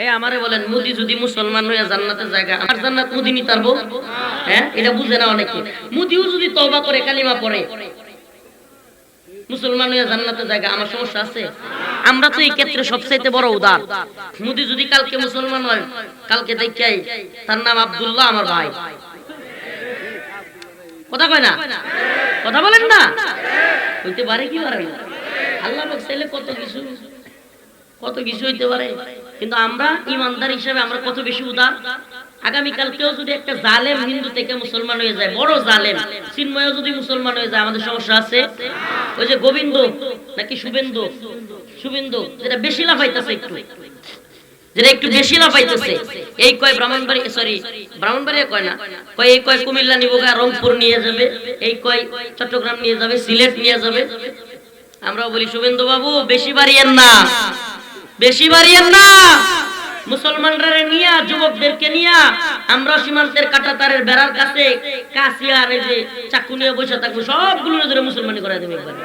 এই আমারে বলেন মোদি যদি মুসলমান হয়ে জান্নাতের জায়গা, আমার জান্নাত মোদি নি পারবো? হ্যাঁ, এটা বুঝে না অনেকে। মোদিও যদি তওবা করে কালিমা পড়ে মুসলমান হয়ে জান্নাতের জায়গা, আমার সমস্যা আছে? আমরা তো এই ক্ষেত্রে সবচাইতে বড় উদার। মোদি যদি কালকে মুসলমান হয়, কালকে দেখাই তার নাম আব্দুল্লাহ, আমার ভাই। কথা কয় না? কথা বলেন না? হইতে পারে কি পারে না? আল্লাহ পাক চাইলে কত কিছু হইতে পারে। কিন্তু আমরা ইমানদার হিসেবে আমরা কত বেশি উদার। আগামীকাল কেউ যদি একটা জালেম হিন্দু থেকে মুসলমান হয়ে যায়, বড় জালেম চিন্ময় যদি মুসলমান হয়ে যায়, আমাদের সমস্যা আছে? ওই যে গোবিন্দ নাকি শুভেন্দু যেটা বেশি লাফাইতেছে, যেটা একটু বেশি লাফাইতেছে, এই কয় ব্রাহ্মণবাড়িয়া কয় না, কয় এই কয় কুমিল্লা নিব, রংপুর নিয়ে যাবে, এই কয় চট্টগ্রাম নিয়ে যাবে, সিলেট নিয়ে যাবে। আমরাও বলি শুভেন্দু বাবু বেশি বাড়িয়েন না, মুসলমানরা নিয়া, যুবকদেরকে নিয়া আমরা সীমান্তের কাঁটাতারের বেড়ার কাছে কাশিয়ার এই যে চাকু নিয়ে বসে থাকবো, সবগুলো ধরে মুসলমানি করে দেবে একবার।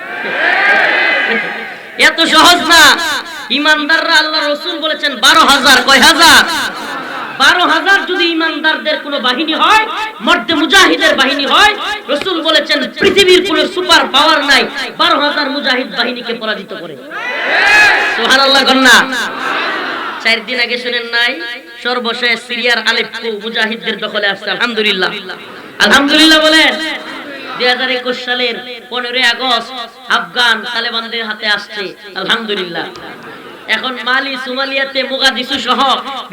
এত সহজ না। ইমানদাররা, আল্লাহ রাসূল বলেছেন 12,000, কয় হাজার? 12,000 যদি ইমানদারদের কোন বাহিনী হয়, মর্দে মুজাহিদের বাহিনী হয়, রাসূল বলেছেন পৃথিবীর কোন সুপার পাওয়ার নাই 12,000 মুজাহিদ বাহিনীকে পরাজিত করে। সুবহানাল্লাহ কন্না। 4 দিন আগে শুনেন নাই, সর্বশেষ সিরিয়ার আলেপ্পো মুজাহিদদের দখলে আসছে। আলহামদুলিল্লাহ বলেন। 2021 সালের 15 আগস্ট আফগান তালেবানদের হাতে আসছে। আলহামদুলিল্লাহ। এখন মালি, সোমালিয়াতে মোগাদিসু সহ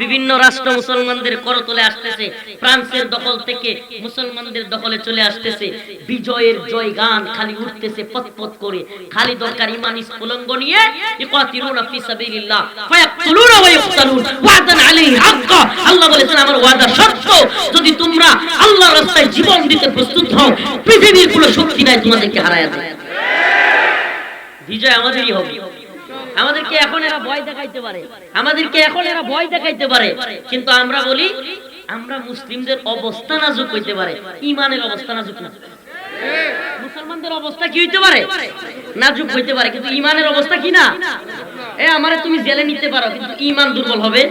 বিভিন্ন রাষ্ট্র মুসলমানদের করতলে আসতেছে। ফ্রান্সের দখল থেকে মুসলমানদের দখলে চলে আসতেছে। বিজয়ের জয়গান খালি উঠতেছে পতপত করে। খালি দরকার ইমানি স্ফুলঙ্গ নিয়ে, ইকাতিলুনা ফি সাবিলিল্লাহ ফায়াকতুলুনা ওয়া ইকতালুন ওয়াদান আলাইহি হাক্কা। আল্লাহ বলেছেন আমার ওয়াদা সত্য, যদি তোমরা আল্লাহর রাস্তায় জীবন দিতে প্রস্তুত হও, পৃথিবীর কোনো শক্তি নাই তোমাদেরকে হারায় দেবে। বিজয় আমাদেরই হবে। আমাদেরকে এখন এরা ভয় দেখাইতে পারে, কিন্তু আমরা বলি আমরা মুসলিমদের অবস্থা নাজুক হইতে পারে, ইমানের অবস্থা নাজুক না। মুসলমানদের অবস্থা কি হইতে পারে? নাজুক হইতে পারে, কিন্তু ইমানের অবস্থা কি না? আমারে তুমি জেলে নিতে পারো, কিন্তু ইমান দুর্বল হবে।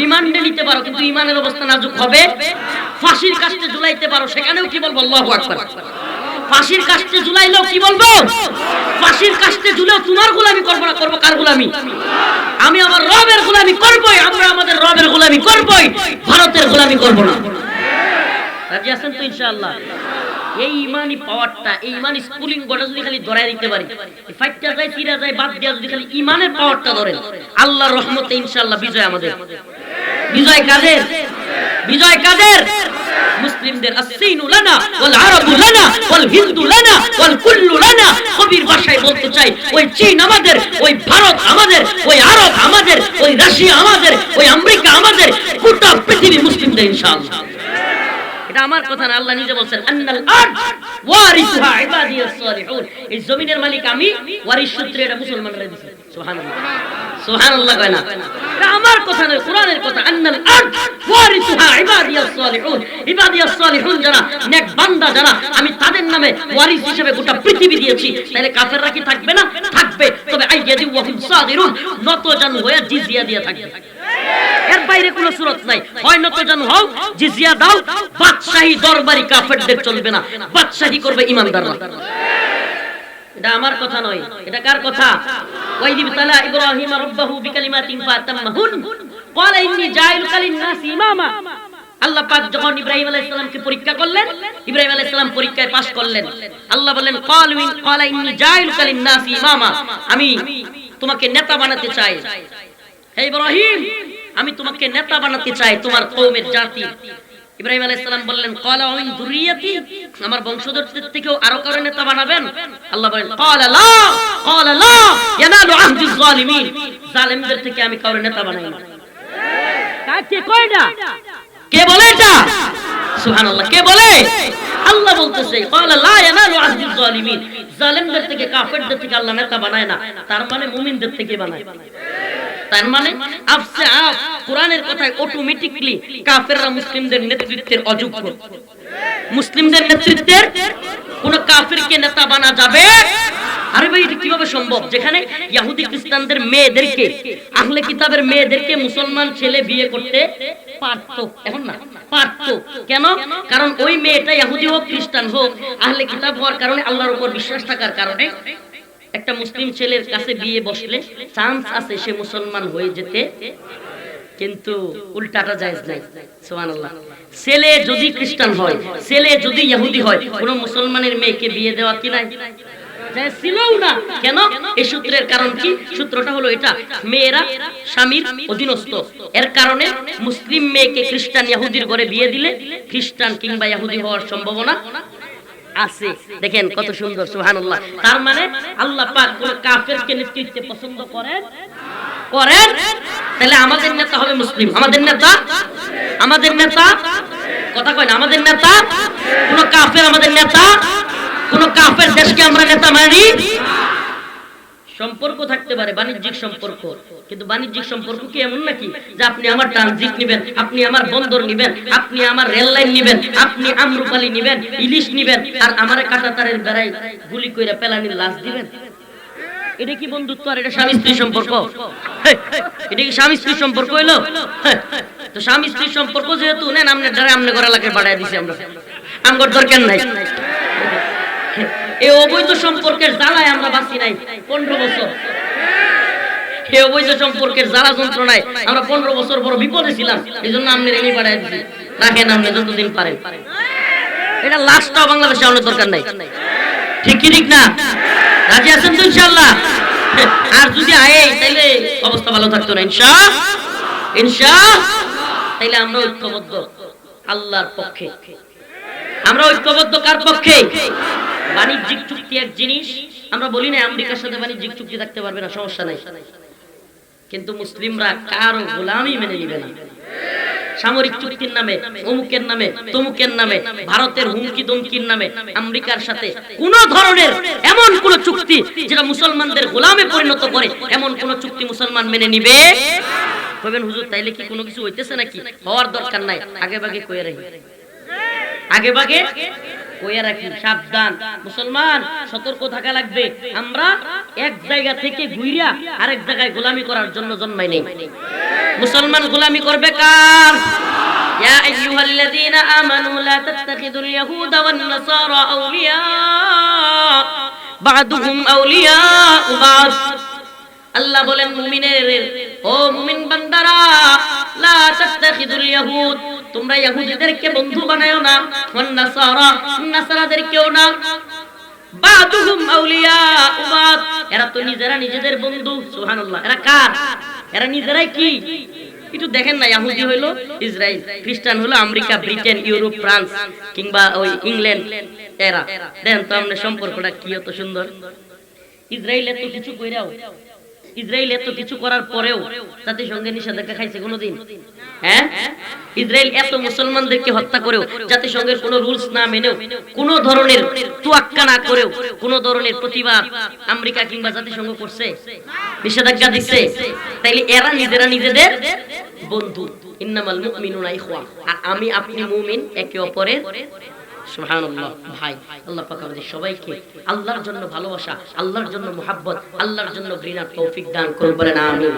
রিমান্ডে নিতে পারো, কিন্তু ইমানের অবস্থা নাজুক হবে। ফাঁসির কাস্টে ঝুলাইতে পারো, সেখানেও কি বলবো? আল্লাহু আকবার। ফাঁসির কাস্টে ঝুলাইলেও কি বলবো? ফাঁসির কাস্টে ঝুলেও তোমার গোলামি করবো না। করবো কার গোলামি? আমি আমার রবের গোলামি করবই। আমরা আমাদের রবের গোলামি করবই, ভারতের গোলামি করব না। রাজি আছেন তো ইনশাআল্লাহ? এই ইমানি পাওয়ারটা, এই ইমানি স্কুলিং গোটা যদি খালি ধরাই দিতে পারি, ফাইটটা যায়, চিরা যায়, বাদ দিয়া যদি খালি ইমানের পাওয়ারটা ধরেন, আল্লাহর রহমতে ইনশাআল্লাহ বিজয় আমাদের। বিজয় কাদের? বিজয় কাদের? মুসলিমদের। আসসিনু লানা ওয়াল আরাবু লানা ওয়াল হিন্দু লানা ওয়াল কুল্লু লানা। কবির ভাষায় বলতে চাই, ওই চীন আমাদের, ওই ভারত আমাদের, ওই আরব আমাদের, ওই রাশিয়া আমাদের, ওই আমেরিকা আমাদের, গোটা পৃথিবী মুসলিমদের ইনশাআল্লাহ। এটা আমার কথা না, আল্লাহ নিজে বলেন আন্নাল আরদ ওয়ারিসুহা ইবাদিয়াস সালিহুন। এই জমিনের মালিক আমি, ওয়ারিস সূত্রে এটা মুসলমানরা দিয়েছে। সুবহানাল্লাহ, সুবহানাল্লাহ কয় না? এটা আমার কথা নয়, কোরআনের কথা। আন্নাল আরদ ওয়ারিসুহা ইবাদিয়াস সালিহুন। ইবাদিয়াস সালিহুন যারা, নেক বান্দা যারা, আমি তাদের নামে ওয়ারিস হিসেবে গোটা পৃথিবী দিয়েছি। তাহলে কাফেররা কি থাকবে না? থাকবে। তবে আইয়াদি ওয়া হুম সাগিরুন, নতজানু হয়ে জিজিয়া দিয়ে থাকবে। এর বাইরে কোনো সুরত নাই। হয় নতজানু হও, জিজিয়া দাও। বাদশাহী দরবারি কাফেরদের চলবে না, বাদশাহী করবে ইমানদাররা। এটা আমার কথা নয়, এটা কার কথা? ওয়াইদিব তালা ইব্রাহিম রাব্বাহু বিকালিমাতিন ফাতাম্মাহুন ক্বালা ইন্নী জাইলুকা লিন-নাসি ইমামা। আল্লাহ পাক যখন ইব্রাহিম আলাইহিস সালামকে পরীক্ষা করলেন, ইব্রাহিম আলাইহিস সালাম পরীক্ষায় পাস করলেন। আল্লাহ বললেন ক্বালা ইন্নী জাইলুকা লিন-নাসি ইমামা, আমি তোমাকে নেতা বানাতে চাই। হে ইব্রাহিম, আমি তোমাকে নেতা বানাতে চাই তোমার কওমের জাতি। ইব্রাহিম আলাইহিস সালাম বললেন ক্বালা ওয়া মিন যুররিয়াতি, আমার বংশধরদের থেকেও আরো কারো নেতা বানাবেন? আল্লাহ বলেন ক্বালা লা ইয়ানালু আহদিজ জালিমিন, জালেমদের থেকে আমি কারো নেতা বানাই না। কাকে কয় না? কে বলে এটা? সুবহানাল্লাহ, কে বলে? আল্লাহ বলতেছে ক্বালা লা ইয়ানালু আহদিজ জালিমিন, জালেমদের থেকে, কাফেরদের থেকে আল্লাহ নেতা বানায় না। তার মানে মুমিনদের থেকে বানায়। তার মানে আফসে আফ কোরআনের কথায় অটোমেটিক্যালি কাফেররা মুসলিমদের নেতৃত্বের অযোগ্য। মুসলিমদের নেতৃত্বের কোন কাফিরকে নেতা বানা যাবে আরে ভাই এটা কিভাবে সম্ভব যেখানে ইহুদি খ্রিস্টানদের মেয়েদেরকে আহলে কিতাবের মেয়েদেরকে মুসলমান ছেলে বিয়ে করতে পারত, এখন না পারত, কেন? কারণ ওই মেয়েটা ইহুদি হোক খ্রিস্টান হোক আহলে কিতাব হওয়ার কারণে আল্লাহর উপর বিশ্বাস থাকার কারণে একটা মুসলিম ছেলের কাছে বিয়ে বসলে চান্স আছে সে মুসলমান হয়ে যেতে, কিন্তু উল্টাটা জায়েজ নাই। সুবহানাল্লাহ। ছেলে যদি খ্রিস্টান হয়, ছেলে যদি ইহুদি হয়, কোন মুসলমানের মেয়েকে বিয়ে দেওয়া কি নাই? জায়েজ ছিলও না। কেন? এই সূত্রের কারণ কি? সূত্রটা হলো এটা, মেয়েরা স্বামীর অধীনস্থ, এর কারণে মুসলিম মেয়েকে খ্রিস্টান ইহুদির ঘরে বিয়ে দিলে খ্রিস্টান কিংবা ইহুদি হওয়ার সম্ভাবনা আছে। দেখেন কত সুন্দর, সুবহানাল্লাহ। তার মানে আল্লাহ পাক কোন কাফেরকে নেতৃত্বে পছন্দ করেন? তাহলে আমাদের নেতা হবে মুসলিম। আমাদের নেতা কথা কয় না, আমাদের নেতা কোন কাফের আমাদের নেতা, কোন কাফের দেশকে আমরা নেতা মানি। সম্পর্ক থাকতে পারে বাণিজ্যিক সম্পর্ক, কিন্তু বাণিজ্যিক সম্পর্ক কি এমন নাকি যে আপনি আমার ট্রানজিট নিবেন, আপনি আমার বন্দর নিবেন, আপনি আমার রেল লাইন নিবেন, আপনি আমরুপালি নিবেন, ইলিশ নিবেন, আর আমারে কাঁটাতারের বেড়াই গুলি কইরা পেলানির লাশ দিবেন? এটা কি বন্ধুত্ব? আর এটা স্বামী স্ত্রী সম্পর্ক? এটা কি স্বামী স্ত্রী সম্পর্ক হইলো? তো স্বামী স্ত্রী সম্পর্ক যেহেতু নেন, আমনে দ্বারা আমনে ঘর এলাকায় পাঠায় দিছি আমরা, আমগর দরকার নাই। এই অবৈধ সম্পর্কের জ্বালায় আমরা বাঁচি নাই 15 বছর। এই অবৈধ সম্পর্কের জ্বালা যন্ত্রণায় আমরা 15 বছর বড় বিপদে ছিলাম, এই জন্য আমনে রেখে পাঠায় দিছি। রাখেন আপনি যতদিন পারেন, এটা লাস্টটাও বাংলাদেশে আমাদের দরকার নাই। ঠিক কি ঠিক না? রাজি আছেন তো ইনশাআল্লাহ? আর যদি আয়ে তাইলে অবস্থা ভালো থাকতো না ইনশাআল্লাহ। তাইলে আমরা ঐক্যবদ্ধ আল্লাহর পক্ষে। আমরা ঐক্যবদ্ধ কার পক্ষে? বাণিজ্যিক চুক্তি এক জিনিস, আমরা বলি না আমেরিকার সাথে বাণিজ্যিক চুক্তি থাকতে পারবে না, সমস্যা নাই, কিন্তু মুসলিমরা কারো গোলামি মেনে নিবে না। সামরিক চুক্তির নামে, অমুকের নামে, তমুকের নামে, ভারতের হুমকি দমকির নামে আমেরিকার সাথে কোন ধরনের এমন কোন চুক্তি যেটা মুসলমানদের গোলামে পরিণত করে, এমন কোন চুক্তি মুসলমান মেনে নিবে? কইবেন হুজুর তাইলে কি কোনো কিছু হইতেছে নাকি? হওয়ার দরকার নাই, আগে ভাগে কইয়া রাখি, আগে ভাগে কইয়া রাখি। সাবধান মুসলমান, সতর্ক থাকা লাগবে। আমরা এক জায়গা থেকে ঘুরিয়া আরেক জায়গায় গোলামি করার জন্য জন্মাই নেই। মুসলমান গোলামি করবে কার? ইয়া আইয়ুহাল্লাযীনা আমানু লা তাত্তাখিযুল ইয়াহুদা ওয়ান নাসারা আউলিয়া বা'দুহুম আউলিয়াউ বা'দ। আল্লাহ বলেন মুমিনের, ও মুমিন বান্দারা, লা তাত্তাখিযুল ইয়াহুদ, তোমরা ইহুদিদেরকে বন্ধু বানায়ো না, ওয়ান নাসারা, নাসারাদেরকেও না, বা'দুহুম আউলিয়াউ বা'দ, এরা তো নিজেরা নিজেদের বন্ধু। সুবহানাল্লাহ। এরা কার? এরা নিজেরাই কি? একটু দেখেন না, ইহুদি হইলো ইসরায়েল, খ্রিস্টান হলো আমেরিকা, ব্রিটেন, ইউরোপ, ফ্রান্স কিংবা ওই ইংল্যান্ড। এরা দেন তো আমাদের সম্পর্কটা কি এত সুন্দর। ইসরায়েল এত কিছু কইরাও, ইসরায়েল এত কিছু করার পরেও জাতিসংঘে নিষেধাজ্ঞা খাইছে কোনোদিন? হ্যাঁ? ইসরায়েল এত মুসলমানদেরকে হত্যা করেও, জাতিসংঘের কোনো রুলস না মেনেও, কোন ধরনের তুয়াক্কা না করেও, কোন ধরনের প্রতিবাদ আমেরিকা কিংবা জাতিসংঘ করছে? নিষেধাজ্ঞা দিচ্ছে। তাইলে এরা নিজেরা নিজেদের বন্ধু। ইন্নামাল মুমিনুনা ইখওয়া, আর আমি আপনি মুমিন একে অপরের। সুবহানাল্লাহ। ভাই, আল্লাহ পাক আমাদের সবাইকে আল্লাহর জন্য ভালোবাসা, আল্লাহর জন্য মুহাব্বত, আল্লাহর জন্য ঘৃণার তৌফিক দান করুন, বলেন আমিন।